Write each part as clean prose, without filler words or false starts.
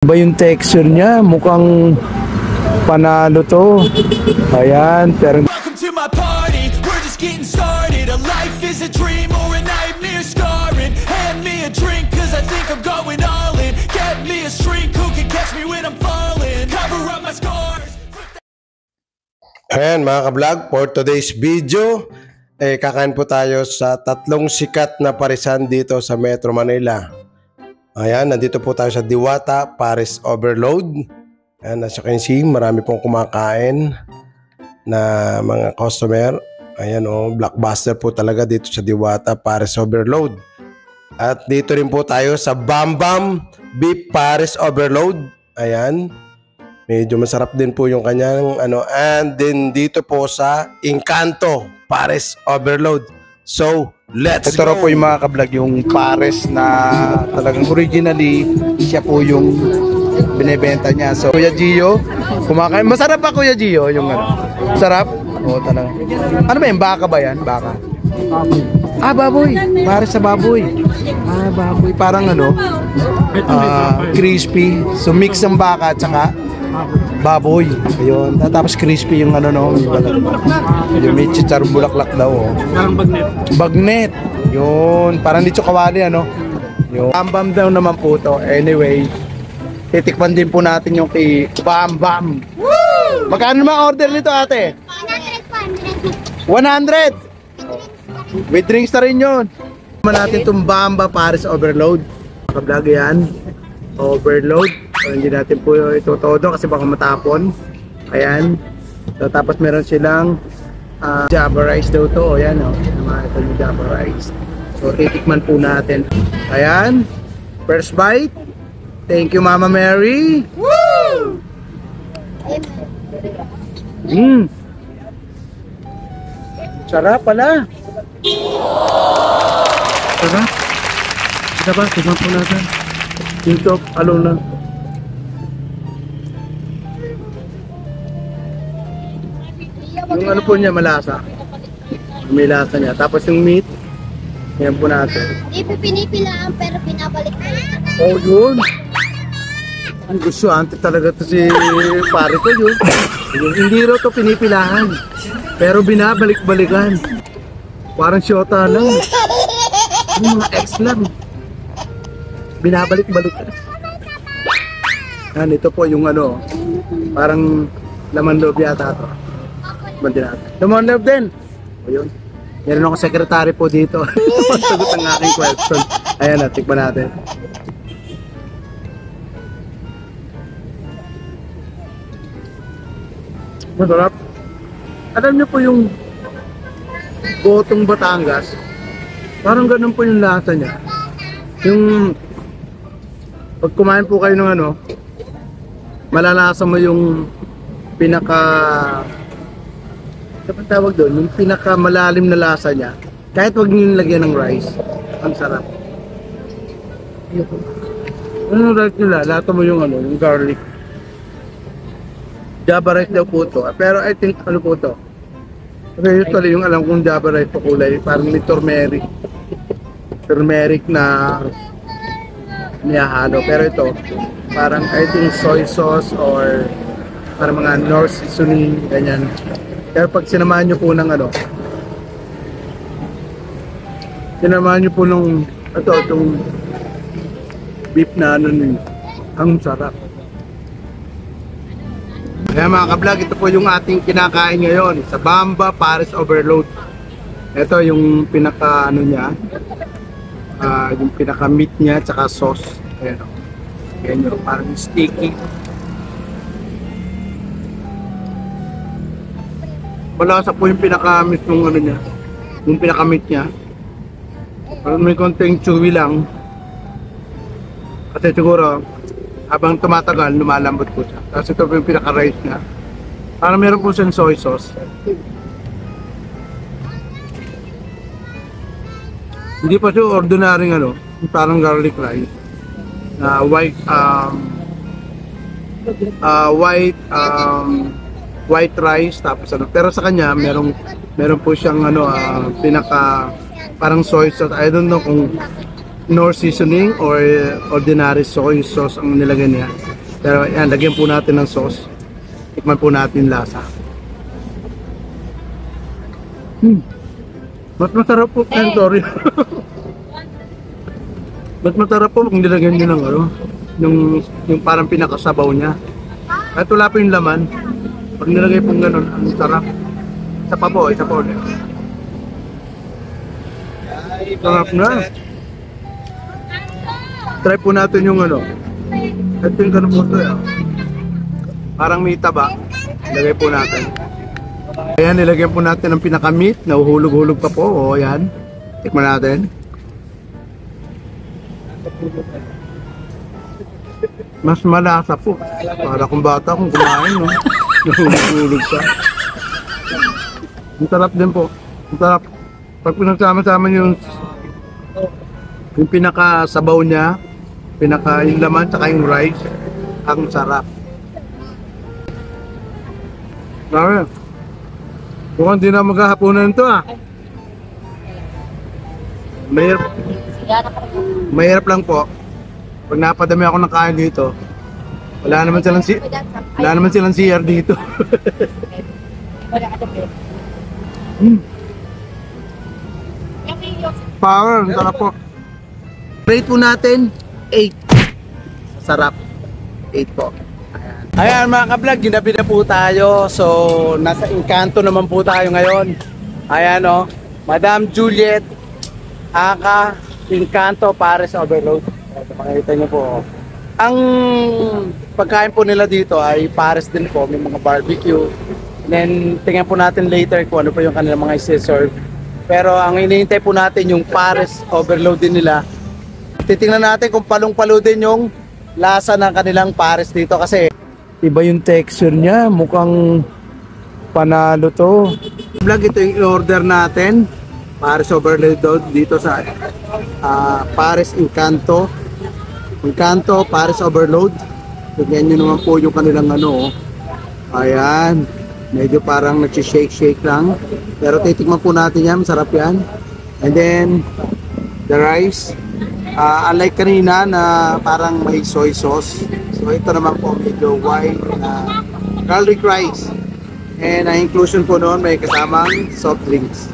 Ba yung texture niya, mukhang panalo to. Ayan, pero Welcome to my party, we're just getting started. A life is a dream or a nightmare scarring. Hand me a drink cause I think I'm going all in. Get me a shrink who can catch me when I'm falling. Cover up my scars. Ayan mga ka-vlog, for today's video, kakain po tayo sa tatlong sikat na parisan dito sa Metro Manila. Ayan, nandito po tayo sa Diwata Paris Overload. Ayan, as you can see, marami pong kumakain na mga customer. Ayan blockbuster po talaga dito sa Diwata Paris Overload. At dito rin po tayo sa Bam Bam Beef Paris Overload. Ayan, medyo masarap din po yung kanyang and then dito po sa Encanto Paris Overload. So, let's ito go! po yung mga ka-vlog, yung pares na talagang originally siya po yung binebenta niya. So, Kuya Gio, kumakain. Masarap ba Kuya Gio yung Sarap? Oo, talaga. Ano ba yung baka ba yan? Baka? Baboy. Pares sa baboy. Baboy. Parang crispy. So, mix ng baka at saka baboy. Ayun. Tapos crispy yung yung may chicharong bulaklak daw. Parang bagnet. Bagnet. Yun. Parang dito kawali Yung Bam Bam daw naman po to. Anyway, titikman din po natin yung kay Bam Bam. Woo! Magkano naman order nito ate? 100! With drinks na rin yun. Tikman natin itong Bam Bam Paris Overload. Kablog yan. Overload. So, hindi natin po ito todo kasi baka matapon. Ayan. So, tapos meron silang Java rice daw to. Ayan ito yung Java rice. So titikman po natin. Ayan. First bite. Thank you Mama Mary. Woo! Sarap pala. Sarap. Ito ba? Tignan po natin. Dito, alon lang. Yung po niya malasa. May lasa niya. Tapos yung meat, yan po natin. Hindi po pinipilaan pero binabalik po. Oh, yun. Ang gusto, ante talaga to si pare ko yun. Hindi raw to pinipilahan. Pero binabalik-balikan. Parang syota lang. Yung mga ex lang. Binabalik-balikan. Yan, ito po yung parang laman loob yata ito. Laman loob din. Ayun. Meron ako sekretary po dito. Sagot ang aking question. Ayan, tikman natin. Masarap. Alam niyo po yung gotong Batangas, parang ganun po yung lasa niya. Yung pag kumain po kayo ng malalasa mo yung ano tawag doon? Yung pinaka malalim na lasa niya. Kahit wag niyo lagyan ng rice, ang sarap. Ano rice nila? Lato mo yung yung garlic. Java rice daw po to. Pero I think po to? Kasi usually yung alam kong Java rice po kulay, parang may turmeric. Turmeric na niyahalo. Pero ito, parang I think soy sauce or parang mga North seasoning, ganyan. Pero pag sinamahan nyo po ng sinamahan nyo po ng itong beef na ang sarap. Kaya mga ka-vlog, ito po yung ating kinakain ngayon sa Bam Bam Paris Overload. Ito yung pinaka niya, yung pinaka meat niya tsaka sauce. Ayan yan yung parang sticky. Malasa po yung pinaka-meat ng niya. Yung pinaka-meat niya. Parang may konting chewy lang. Kasi siguro, habang tumatagal, lumalambot po siya. Tapos ito po yung pinaka-rice niya. Parang meron po siyang soy sauce. Hindi pa siya ordinary parang garlic rice. Na white rice tapos pero sa kanya meron po siyang pinaka parang soy sauce. I don't know kung North seasoning or ordinary soy sauce ang nilagay niya. Pero yan, lagyan po natin ng sauce. Tikman po natin lasa. Mas masarap po. Sorry. Mas masarap po kung nilagyan nyo ng ano, yung parang pinakasabaw niya. Kahit wala po yung laman, pag nilagay pong ganun, ang sarap. Isa pa po. Sarap na. Try po natin yung ano. Ito yung ganun po ito. Parang may taba. Ilagay po natin. Ayan, nilagyan po natin ang pinaka-meat. Nahuhulog-hulog pa po. O, ayan. Tikman natin. Mas malasa po. Para kung bata kung kumain, no? Nahuhulog pa. Ang sarap din po. Ang sarap. Pag pinagsama-sama yung pinaka-sabaw niya, yung laman, saka yung rice, ang sarap. Grabe. Mukhang hindi na maghahaponan ito Mahirap lang po. Pag napadami ako ng kain dito, wala naman silang CR dito. Power, ang sarap po. Rate po natin 8. Sarap. 8 po. Ayan mga ka-vlog, ginabi na po tayo. So, nasa Encanto naman po tayo ngayon. Ayan o, Madam Juliet Aka Encanto Paris Overload. Makikita nyo po. Ang pagkain po nila dito ay Paris din po. May mga barbecue. And then, tingnan po natin later kung ano po yung kanilang mga isi-serve. Pero ang hinihintay po natin yung Paris Overload din nila. Titingnan natin kung palong-palo din yung lasa ng kanilang Paris dito kasi iba yung texture niya, mukhang panalo to. Vlog, ito yung order natin. Paris Overload dito sa Paris Encanto. Encanto, Paris Overload. Tignan nyo naman po yung kanilang ano. Ayan. Medyo parang nag-shake lang. Pero titikman po natin yan. Masarap yan. And then, the rice. Unlike kanina na parang may soy sauce. So ito naman po medyo white na garlic rice. And ang inclusion po noon may kasamang soft drinks.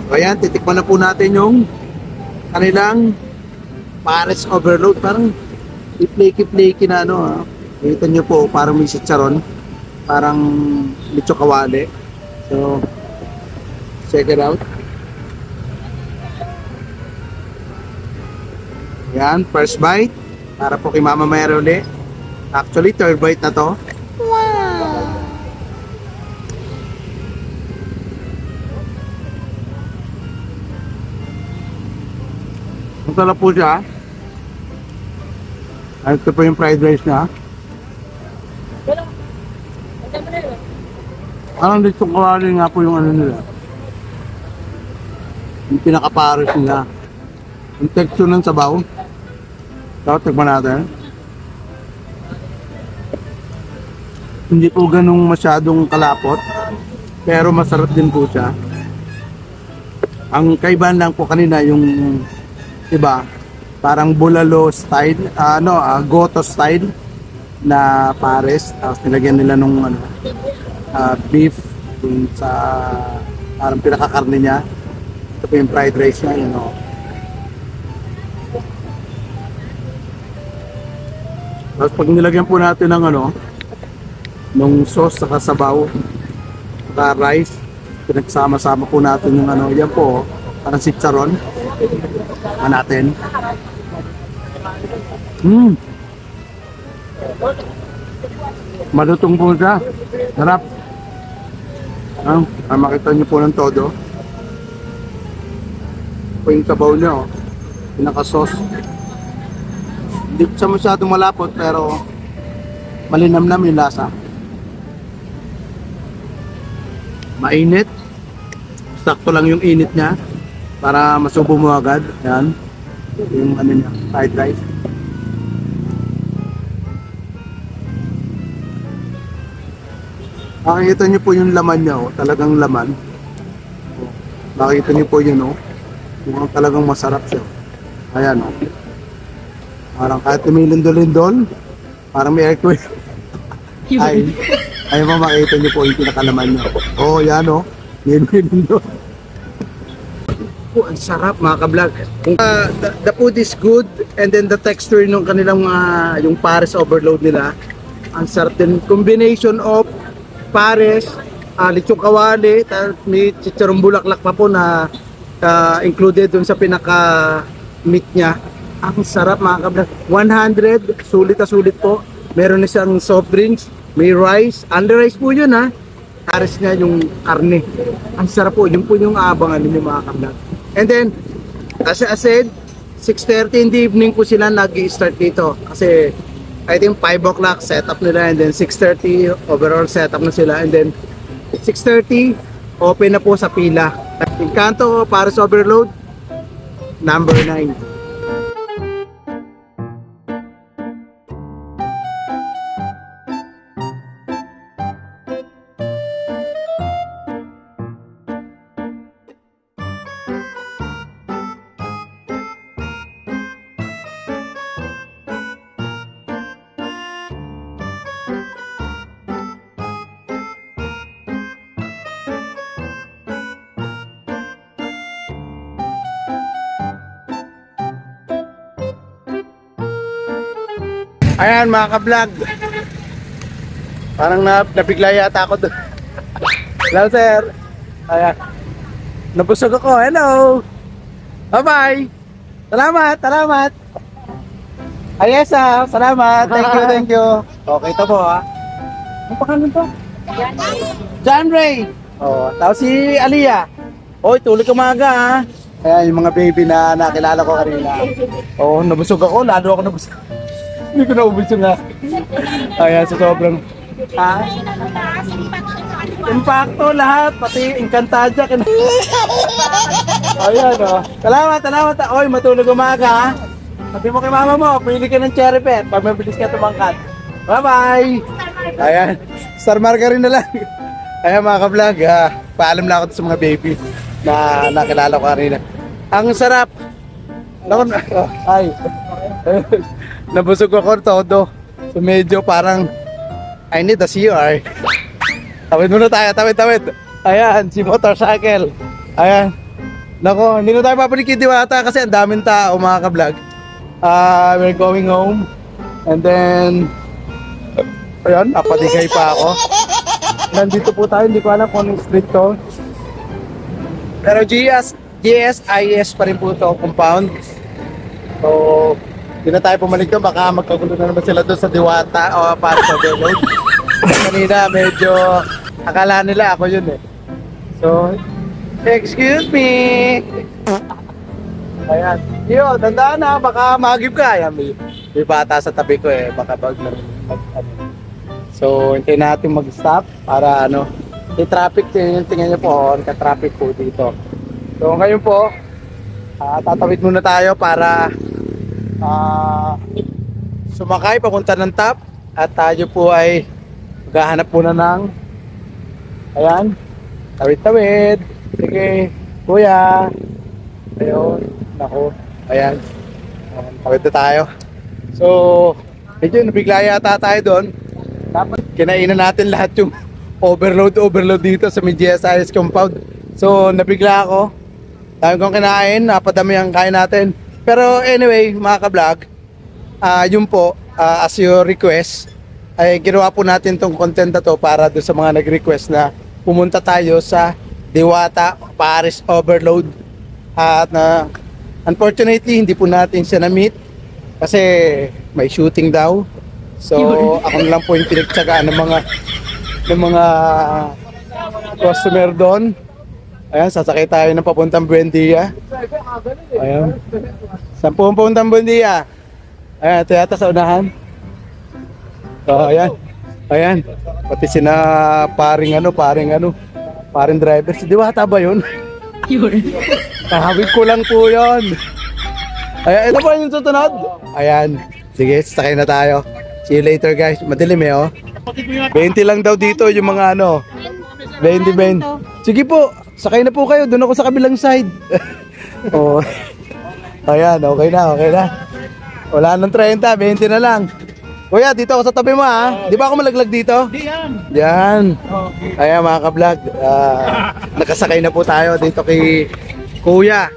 So ayan, titikman na po natin yung kanilang Paris Overload. Parang i-flaky na ano. Kita nyo po parang may chicharon. Parang lechon kawali. So check it out. Yan, first bite. Para po kay Mama Mary ulit. Actually, third bite na to. Wow! Ang sarap po siya. Ito po yung fried rice niya. Parang dito kawali nga po yung ano nila. Yung pinaka-paris nila. Yung texture ng sabaw. Tapos tignan natin. Hindi po ganung masyadong kalapot. Pero masarap din po siya. Ang kaibahan lang po kanina yung iba, parang bulalo style, goto style na Paris. Tapos nilagyan nila nung beef dun sa parang pinakakarne niya. Ito po yung fried rice niya, you know. Tapos pag nilagyan po natin ng nung sauce saka sabaw saka rice, pinagsama-sama po natin yung yan po, parang chicharon natin. Malutong po siya. Sarap. Makita niyo po ng todo. Po yung sabaw niya, pinaka-sauce. Hindi siya masyadong malapot pero malinamnam yung lasa. Mainit. Sakto lang yung init niya para masubo mo agad. Yan. Yung niya, fried rice. Makikita niyo po yung laman niya, talagang laman. Makikita niyo po yun, mukhang talagang masarap siya. Ayan, parang kahit may lindol-lindol, Parang may earthquake. Ay mo makita niyo po yung pinakalaman niyo. Oh, yan oh. Yan doon. Oh, ang sarap mga ka-vlog. The food is good and then the texture nung kanilang yung Paris overload nila. Ang sarap din. Combination of Paris, lechong kawali, may chicharong bulaklak pa po na included dun sa pinaka-meat niya. Ang sarap mga ka-vlog. 100, sulit na sulit po. Meron na siyang soft drinks, may rice. Under rice po yun ha. Paris niya yung karne. Ang sarap po. Yun po yung abangan ninyo mga ka-vlog. And then, as I said, 6:30 in the evening po sila nag-i-start dito. Kasi, I think 5 o'clock setup nila and then 6:30 overall setup na sila. And then, 6:30, open na po sa pila. Encanto Paris Overload, number 9. Ayan mga ka-vlog. Parang nabigla yata ako doon. Hello sir. Ayan. Nabusog ako. Hello. Bye-bye. Salamat. Salamat. Ayesa. Salamat. Thank you. Okay ito po ha. Ano pangalan to? John Ray. Oh, tapos si Aliyah. Oy, tulog umaga ha. Ayan yung mga baby na nakilala ko kanina. Oh, nabusog ako. Lalo ako nabusog. Hindi ko naubos yung nga. Ayan, sa sobrang... Ha? Impacto lahat, pati Encantadia. Ayan o. Salamat. Oy, matulog umaga ha. Sabi mo kay mama mo, pili ka ng cherry pet pag mabilis ka tumangkat. Bye-bye! Ayan, Star Margarine na lang. Ayan mga ka-vlog, paalam na ako sa mga baby na nakilala ko kanina. Ang sarap! Ay! Nabusog ako todo. So medyo parang I need a CR. Tawid muna tayo, tawid. Ayan, si motorcycle. Ayan. Nako, hindi na tayo papalikin Diwata kasi ang daming tao mga ka-vlog. We're going home. And then ayan, napatigay pa ako. Nandito po tayo, hindi ko alam kung anong street to. Pero GSIS pa rin po to, compound. So hindi na tayo pumalik doon, baka magkagulo na naman sila doon sa Diwata o Paris Overload. Kanina medyo akala nila ako yun eh. So, excuse me. Ayan. Yo, tandaan na, baka magib ka. Ayan, may bata sa tabi ko eh, baka So, hintayin natin mag-stop para i-traffic yung tingnan nyo po, ka-traffic po dito. So, ngayon po, tatawid muna tayo para sumakay papunta ng top at tayo po ay maghahanap muna ng ayan, tawid. Sige, kuya. Ayun, nako. Ayan, tawid na tayo. So, medyo nabigla yata tayo doon. Dapat kinainan natin lahat yung overload dito sa may GSIS compound. So, nabigla ako. Dahil kong kinain, napadami ang kain natin. Pero anyway, mga ka-vlog, yun po, as your request, ay ginawa po natin tong content na to para doon sa mga nag-request na pumunta tayo sa Diwata Paris Overload. At unfortunately, hindi po natin siya na-meet kasi may shooting daw. So, ako na lang po yung pinagtsagaan ng mga customer doon. Ayan, sasakay tayo ng papuntang Buendia. Ayan. Saan po ang papuntang Buendia? Ayan, ito yata sa unahan. So, ayan. Pati sina paring driver. Si Diwata ba yun? Kahawig ko lang po yun. Ayan, ito po yung susunod. Ayan. Sige, sasakay na tayo. See you later guys. Madilim eh oh. 20 lang daw dito yung mga 20. Sige po. Sakay na po kayo, doon ako sa kabilang side. Oh. Ayan, okay na. Wala nang 30, 20 na lang. Kuya, dito ako sa tabi mo ha. Di ba ako malaglag dito? Di yan. Yan. Ayan mga ka-vlog. Nakasakay na po tayo dito kay Kuya.